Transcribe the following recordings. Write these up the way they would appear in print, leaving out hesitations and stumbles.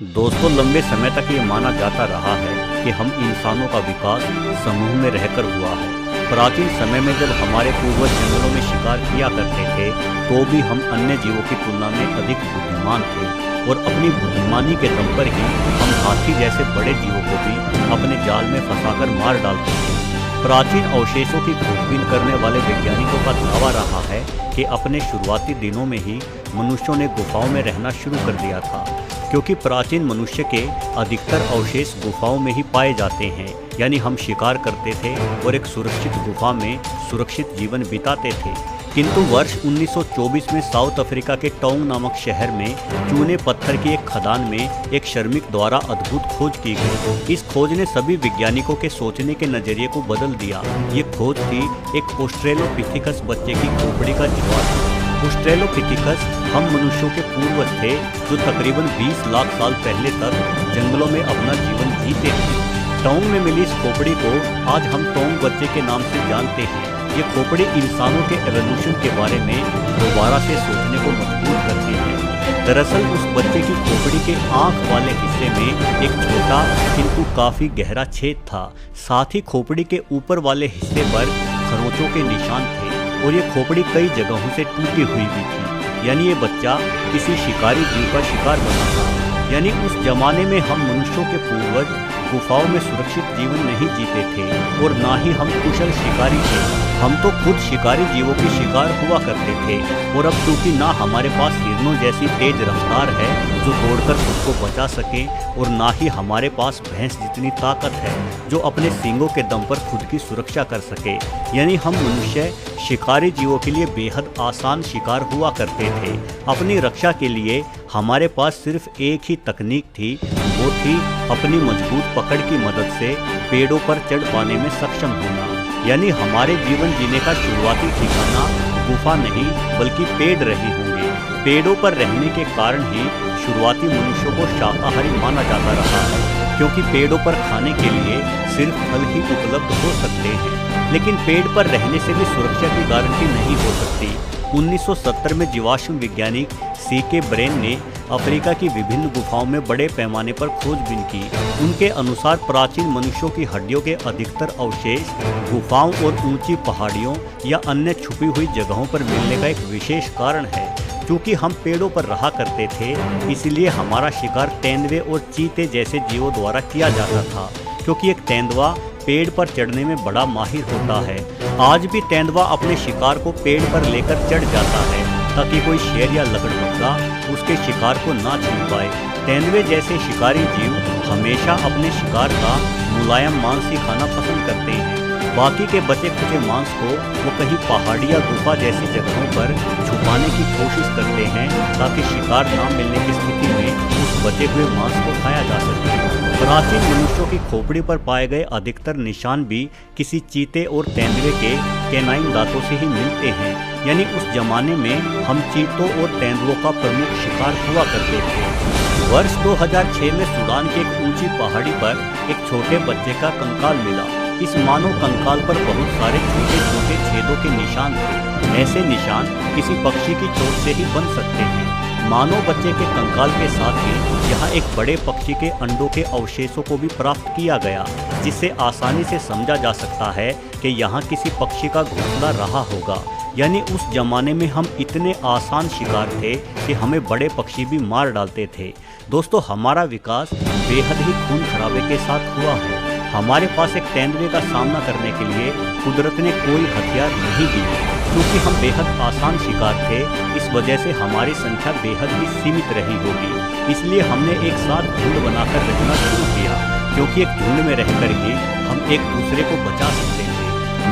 दोस्तों, लंबे समय तक ये माना जाता रहा है कि हम इंसानों का विकास समूह में रहकर हुआ है। प्राचीन समय में जब हमारे पूर्वज जंगलों में शिकार किया करते थे, तो भी हम अन्य जीवों की तुलना में अधिक बुद्धिमान थे और अपनी बुद्धिमानी के दम पर ही हम हाथी जैसे बड़े जीवों को भी अपने जाल में फंसाकर मार डालते थे। प्राचीन अवशेषों की खोजबीन करने वाले वैज्ञानिकों का दावा रहा है कि अपने शुरुआती दिनों में ही मनुष्यों ने गुफाओं में रहना शुरू कर दिया था, क्योंकि प्राचीन मनुष्य के अधिकतर अवशेष गुफाओं में ही पाए जाते हैं। यानी हम शिकार करते थे और एक सुरक्षित गुफा में सुरक्षित जीवन बिताते थे। किंतु वर्ष 1924 में साउथ अफ्रीका के टोंग नामक शहर में चूने पत्थर की एक खदान में एक श्रमिक द्वारा अद्भुत खोज की गई। इस खोज ने सभी वैज्ञानिकों के सोचने के नजरिए को बदल दिया। ये खोज थी एक ऑस्ट्रेलोपिथेकस बच्चे की खोपड़ी का जवाब। ऑस्ट्रेलोपिथेकस हम मनुष्यों के पूर्वज थे जो तकरीबन 20 लाख साल पहले तक जंगलों में अपना जीवन जीते थे। टोंग में मिली इस खोपड़ी को आज हम टोंग बच्चे के नाम से जानते हैं। ये खोपड़ी इंसानों के एवोल्यूशन के बारे में दोबारा से सोचने को मजबूर करती है। दरअसल उस बच्चे की खोपड़ी के आंख वाले हिस्से में एक छोटा किंतु काफी गहरा छेद था। साथ ही खोपड़ी के ऊपर वाले हिस्से पर खरोंचों के निशान थे और ये खोपड़ी कई जगहों से टूटी हुई भी थी। यानी ये बच्चा किसी शिकारी जीव का शिकार बना था। यानी उस जमाने में हम मनुष्यों के पूर्वज गुफाओं में सुरक्षित जीवन नहीं जीते थे और ना ही हम कुशल शिकारी थे। हम तो खुद शिकारी जीवों के शिकार हुआ करते थे। और अब क्योंकि ना हमारे पास हिरणों जैसी तेज रफ्तार है जो दौड़कर खुद को बचा सके और ना ही हमारे पास भैंस जितनी ताकत है जो अपने सींगों के दम पर खुद की सुरक्षा कर सके, यानी हम मनुष्य शिकारी जीवों के लिए बेहद आसान शिकार हुआ करते थे। अपनी रक्षा के लिए हमारे पास सिर्फ एक ही तकनीक थी, वो थी अपनी मजबूत पकड़ की मदद से पेड़ों पर चढ़ पाने में सक्षम होना। यानी हमारे जीवन जीने का शुरुआती ठिकाना गुफा नहीं बल्कि पेड़ रहे होंगे। पेड़ों पर रहने के कारण ही शुरुआती मनुष्यों को शाकाहारी माना जाता रहा है, क्योंकि पेड़ों पर खाने के लिए सिर्फ फल ही उपलब्ध हो सकते हैं। लेकिन पेड़ पर रहने से भी सुरक्षा की गारंटी नहीं हो सकती। 1970 में जीवाश्म वैज्ञानिक C.K. ब्रेन ने अफ्रीका की विभिन्न गुफाओं में बड़े पैमाने पर खोजबीन की। उनके अनुसार प्राचीन मनुष्यों की हड्डियों के अधिकतर अवशेष गुफाओं और ऊंची पहाड़ियों या अन्य छुपी हुई जगहों पर मिलने का एक विशेष कारण है। क्योंकि हम पेड़ों पर रहा करते थे, इसलिए हमारा शिकार तेंदुए और चीते जैसे जीवों द्वारा किया जाता था, क्योंकि एक तेंदुआ पेड़ पर चढ़ने में बड़ा माहिर होता है। आज भी तेंदुआ अपने शिकार को पेड़ पर लेकर चढ़ जाता है ताकि कोई शेर या लकड़बग्गा उसके शिकार को ना छू पाए। तेंदुए जैसे शिकारी जीव हमेशा अपने शिकार का मुलायम मांस ही खाना पसंद करते हैं। बाकी के बचे खुचे मांस को वो कहीं पहाड़ी या गुफा जैसी जगहों पर छुपाने की कोशिश करते हैं ताकि शिकार ना मिलने की स्थिति में उस बचे हुए मांस को खाया जा सके। प्राचीन मनुष्यों की खोपड़ी पर पाए गए अधिकतर निशान भी किसी चीते और तेंदुए के कैनाइन दांतों से ही मिलते हैं। यानी उस जमाने में हम चीतों और तेंदुओं का प्रमुख शिकार हुआ करते थे। वर्ष 2006 में सूडान की एक ऊंची पहाड़ी पर एक छोटे बच्चे का कंकाल मिला। इस मानव कंकाल पर बहुत सारे छोटे छोटे छेदों के निशान थे। ऐसे निशान किसी पक्षी की चोट से ही बन सकते हैं। मानव बच्चे के कंकाल के साथ ही यहाँ एक बड़े पक्षी के अंडों के अवशेषों को भी प्राप्त किया गया, जिससे आसानी से समझा जा सकता है कि यहाँ किसी पक्षी का घोंसला रहा होगा। यानी उस जमाने में हम इतने आसान शिकार थे कि हमें बड़े पक्षी भी मार डालते थे। दोस्तों, हमारा विकास बेहद ही खून खराबे के साथ हुआ है। हमारे पास एक तेंदुए का सामना करने के लिए कुदरत ने कोई हथियार नहीं दिए, क्योंकि हम बेहद आसान शिकार थे। इस वजह से हमारी संख्या बेहद ही सीमित रही होगी। इसलिए हमने एक साथ झुंड बनाकर रहना शुरू किया, क्योंकि एक झुंड में रहकर ही हम एक दूसरे को बचा सकते थे।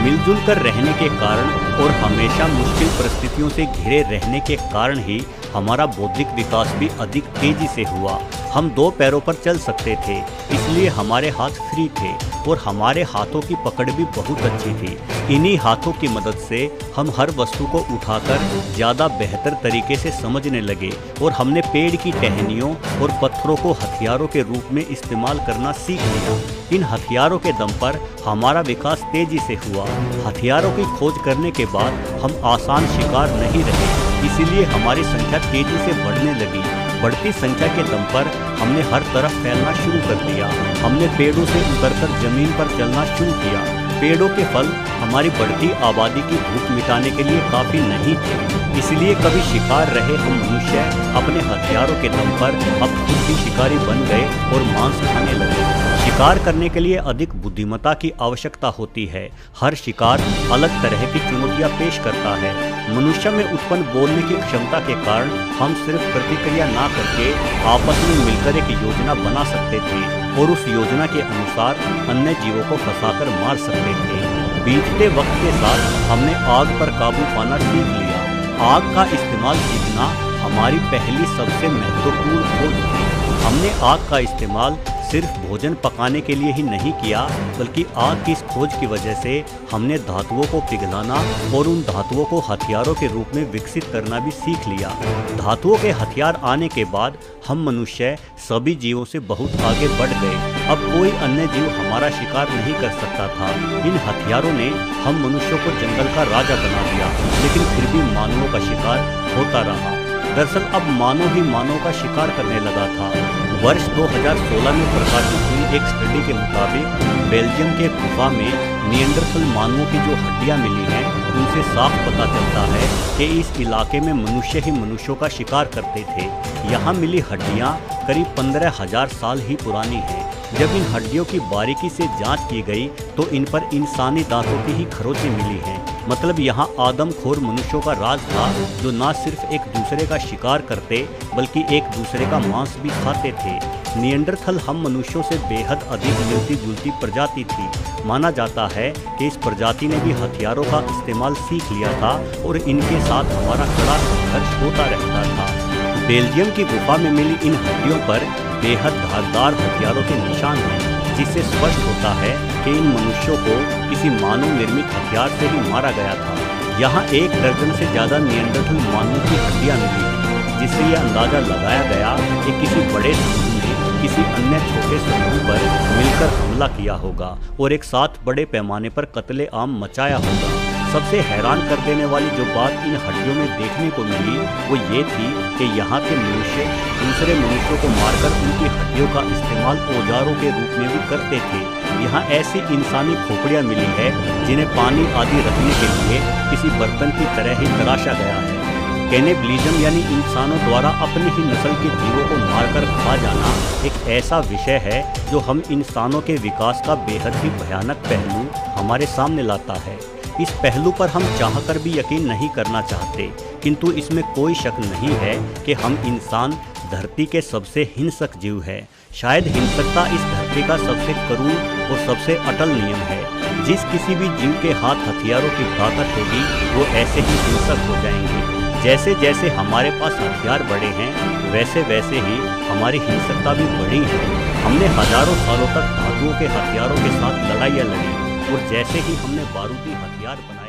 मिलजुल कर रहने के कारण और हमेशा मुश्किल परिस्थितियों से घिरे रहने के कारण ही हमारा बौद्धिक विकास भी अधिक तेजी से हुआ। हम 2 पैरों पर चल सकते थे, इसलिए हमारे हाथ फ्री थे और हमारे हाथों की पकड़ भी बहुत अच्छी थी। इन्हीं हाथों की मदद से हम हर वस्तु को उठाकर ज़्यादा बेहतर तरीके से समझने लगे और हमने पेड़ की टहनियों और पत्थरों को हथियारों के रूप में इस्तेमाल करना सीख लिया। इन हथियारों के दम पर हमारा विकास तेजी से हुआ। हथियारों की खोज करने के बाद हम आसान शिकार नहीं रहे, इसीलिए हमारी संख्या तेजी से बढ़ने लगी। बढ़ती संख्या के दम पर हमने हर तरफ फैलना शुरू कर दिया। हमने पेड़ों से उतरकर जमीन पर चलना शुरू किया। पेड़ों के फल हमारी बढ़ती आबादी की भूख मिटाने के लिए काफी नहीं थे, इसलिए कभी शिकार रहे हम मनुष्य अपने हथियारों के दम पर अब खुद भी शिकारी बन गए और मांस खाने लगे। शिकार करने के लिए अधिक बुद्धिमत्ता की आवश्यकता होती है। हर शिकार अलग तरह की चुनौतियां पेश करता है। मनुष्य में उत्पन्न बोलने की क्षमता के कारण हम सिर्फ प्रतिक्रिया ना करके आपस में मिलकर एक योजना बना सकते थे और उस योजना के अनुसार अन्य जीवों को फंसाकर मार सकते थे। बीतते वक्त के साथ हमने आग पर काबू पाना सीख लिया। आग का इस्तेमाल सीखना हमारी पहली सबसे महत्वपूर्ण खोज थी। हमने आग का इस्तेमाल सिर्फ भोजन पकाने के लिए ही नहीं किया, बल्कि आग की इस खोज की वजह से हमने धातुओं को पिघलाना और उन धातुओं को हथियारों के रूप में विकसित करना भी सीख लिया। धातुओं के हथियार आने के बाद हम मनुष्य सभी जीवों से बहुत आगे बढ़ गए। अब कोई अन्य जीव हमारा शिकार नहीं कर सकता था। इन हथियारों ने हम मनुष्यों को जंगल का राजा बना दिया, लेकिन फिर भी मानवों का शिकार होता रहा। दरअसल अब मानव ही मानव का शिकार करने लगा था। वर्ष 2016 में प्रकाशित हुई एक स्टडी के मुताबिक बेल्जियम के गुफा में निएंडरथल मानवों की जो हड्डियां मिली हैं, उनसे साफ पता चलता है कि इस इलाके में मनुष्य ही मनुष्यों का शिकार करते थे। यहाँ मिली हड्डियां करीब 15,000 साल ही पुरानी हैं। जब इन हड्डियों की बारीकी से जांच की गई तो इन पर इंसानी दांतों की ही खरोंचें मिली हैं। मतलब यहाँ आदमखोर मनुष्यों का राज था, जो न सिर्फ एक दूसरे का शिकार करते बल्कि एक दूसरे का मांस भी खाते थे। निएंडरथल हम मनुष्यों से बेहद अधिक मिलती जुलती प्रजाति थी। माना जाता है कि इस प्रजाति ने भी हथियारों का इस्तेमाल सीख लिया था और इनके साथ हमारा कड़ा संघर्ष होता रहता था। बेल्जियम की गुफा में मिली इन हड्डियों पर बेहद धारदार हथियारों के निशान हैं, जिससे स्पष्ट होता है कि इन मनुष्यों को किसी मानव निर्मित हथियार से ही मारा गया था। यहाँ 1 दर्जन से ज़्यादा निएंडरथल मानवों की हड्डियाँ मिली, जिससे यह अंदाज़ा लगाया गया कि किसी बड़े समूह ने किसी अन्य छोटे समूह पर मिलकर हमला किया होगा और एक साथ बड़े पैमाने पर कत्ले-आम मचाया होगा। सबसे हैरान कर देने वाली जो बात इन हड्डियों में देखने को मिली वो ये थी कि यहाँ के मनुष्य दूसरे मनुष्यों को मारकर उनकी हड्डियों का इस्तेमाल औजारों के रूप में भी करते थे। यहाँ ऐसी इंसानी खोपड़ियाँ मिली है जिन्हें पानी आदि रखने के लिए किसी बर्तन की तरह ही तराशा गया है। कैनिबलिज्म यानी इंसानों द्वारा अपनी ही नस्ल के जीवों को मारकर खा जाना एक ऐसा विषय है जो हम इंसानों के विकास का बेहद ही भयानक पहलू हमारे सामने लाता है। इस पहलू पर हम चाहकर भी यकीन नहीं करना चाहते, किंतु इसमें कोई शक नहीं है कि हम इंसान धरती के सबसे हिंसक जीव है। शायद हिंसकता इस धरती का सबसे करूण और सबसे अटल नियम है। जिस किसी भी जीव के हाथ हथियारों की ताकत होगी वो ऐसे ही हिंसक हो जाएंगे। जैसे जैसे हमारे पास हथियार बढ़े हैं वैसे वैसे ही हमारी हिंसकता भी बढ़ी है। हमने हजारों सालों तक धातुओं के हथियारों के साथ लड़ाइयाँ लड़ी और जैसे ही हमने बारूदी हथियार बनाए